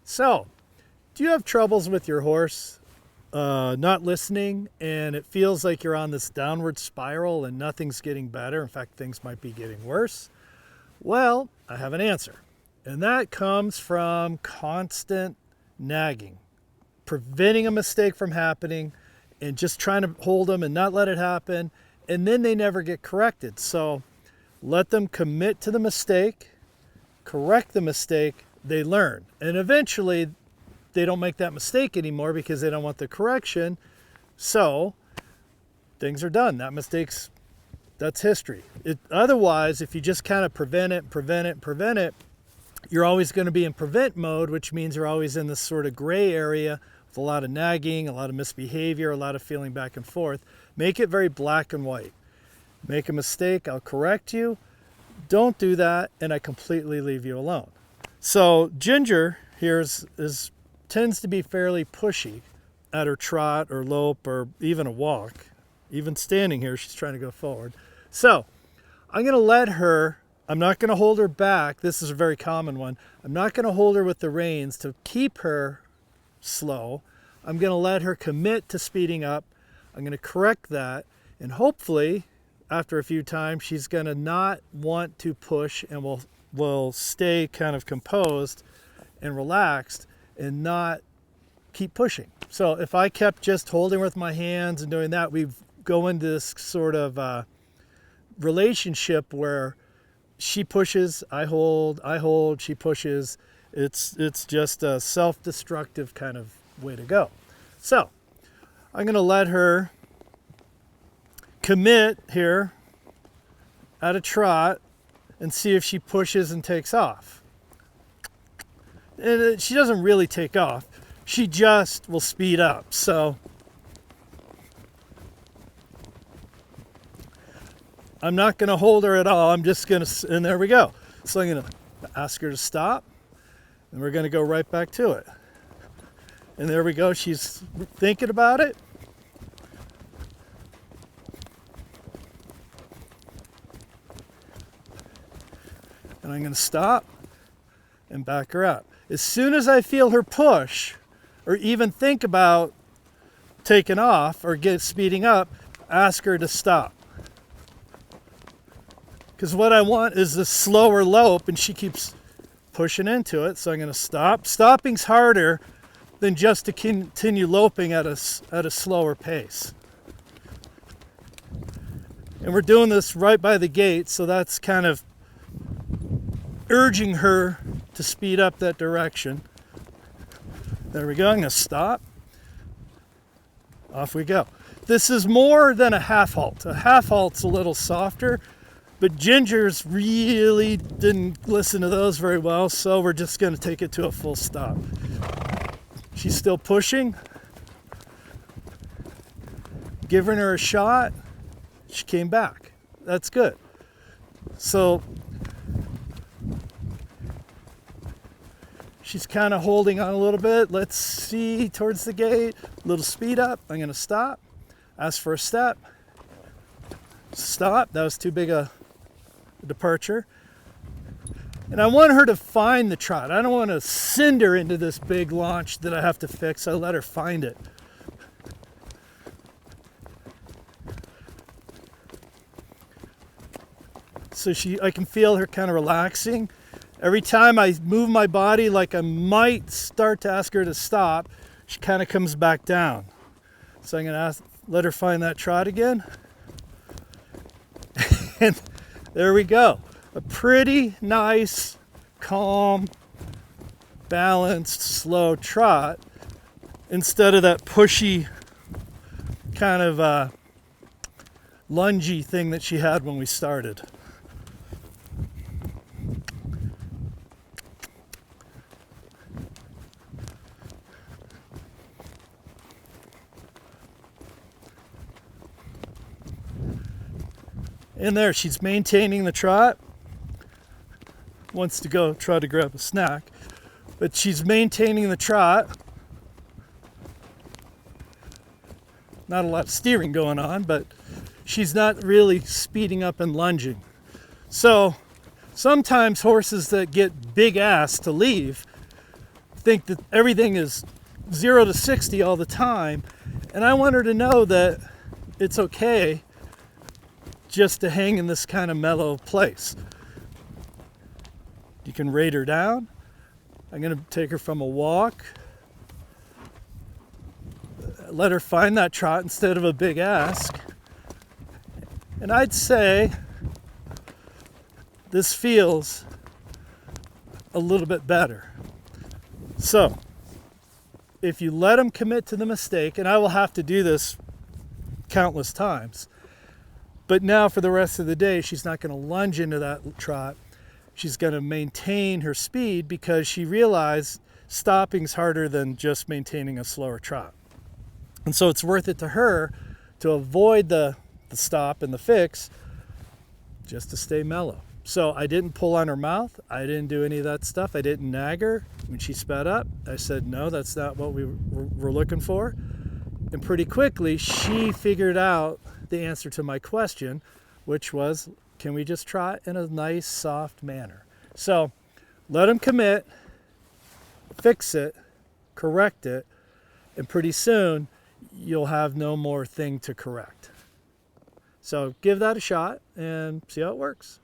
So, do you have troubles with your horse not listening, and it feels like you're on this downward spiral and nothing's getting better? In fact, things might be getting worse. Well, I have an answer, and that comes from constant nagging, preventing a mistake from happening and just trying to hold them and not let it happen, and then they never get corrected. So let them commit to the mistake, correct the mistake, they learn, and eventually they don't make that mistake anymore because they don't want the correction. So things are done. That's history. Otherwise, if you just kind of prevent it, you're always going to be in prevent mode, which means you're always in this sort of gray area with a lot of nagging, a lot of misbehavior, a lot of feeling back and forth. Make it very black and white. Make a mistake, I'll correct you. Don't do that, and I completely leave you alone. So Ginger here tends to be fairly pushy at her trot or lope or even a walk. Even standing here, she's trying to go forward. So I'm going to let her, I'm not going to hold her back. This is a very common one. I'm not going to hold her with the reins to keep her slow. I'm going to let her commit to speeding up. I'm going to correct that, and hopefully after a few times she's going to not want to push and will stay kind of composed and relaxed and not keep pushing. So if I kept just holding with my hands and doing that, we go into this sort of relationship where she pushes, I hold, she pushes. It's just a self-destructive kind of way to go. So I'm going to let her commit here at a trot and see if she pushes and takes off. And she doesn't really take off. She just will speed up. So I'm not going to hold her at all. I'm just going to, and there we go. So I'm going to ask her to stop, and we're going to go right back to it. And there we go. She's thinking about it. And I'm going to stop and back her up. As soon as I feel her push or even think about taking off or speeding up, ask her to stop. Because what I want is a slower lope, and she keeps pushing into it. So I'm going to stop. Stopping's harder than just to continue loping at a slower pace. And we're doing this right by the gate, so that's kind of urging her to speed up that direction. There we go. I'm going to stop. Off we go. This is more than a half halt. A half halt's a little softer, but Ginger's really didn't listen to those very well, so we're just going to take it to a full stop. She's still pushing. Giving her a shot. She came back. That's good. So she's kind of holding on a little bit. Let's see, towards the gate. A little speed up. I'm going to stop. Ask for a step. Stop. That was too big a departure. And I want her to find the trot. I don't want to send her into this big launch that I have to fix. I let her find it. So I can feel her kind of relaxing. Every time I move my body like I might start to ask her to stop, she kind of comes back down. So I'm going to let her find that trot again. And there we go. A pretty nice, calm, balanced, slow trot instead of that pushy kind of lungy thing that she had when we started. In there, she's maintaining the trot. Wants to go try to grab a snack, but she's maintaining the trot. Not a lot of steering going on, but she's not really speeding up and lunging. So sometimes horses that get big ass to leave think that everything is 0 to 60 all the time. And I want her to know that it's okay just to hang in this kind of mellow place. You can rate her down. I'm going to take her from a walk. Let her find that trot instead of a big ask. And I'd say this feels a little bit better. So, if you let them commit to the mistake, and I will have to do this countless times, but now for the rest of the day, she's not going to lunge into that trot. She's going to maintain her speed because she realized stopping's harder than just maintaining a slower trot. And so it's worth it to her to avoid the stop and the fix just to stay mellow. So I didn't pull on her mouth. I didn't do any of that stuff. I didn't nag her when she sped up. I said, no, that's not what we were looking for. And pretty quickly, she figured out the answer to my question, which was, can we just trot in a nice, soft manner? So let them commit, fix it, correct it, and pretty soon you'll have no more thing to correct. So give that a shot and see how it works.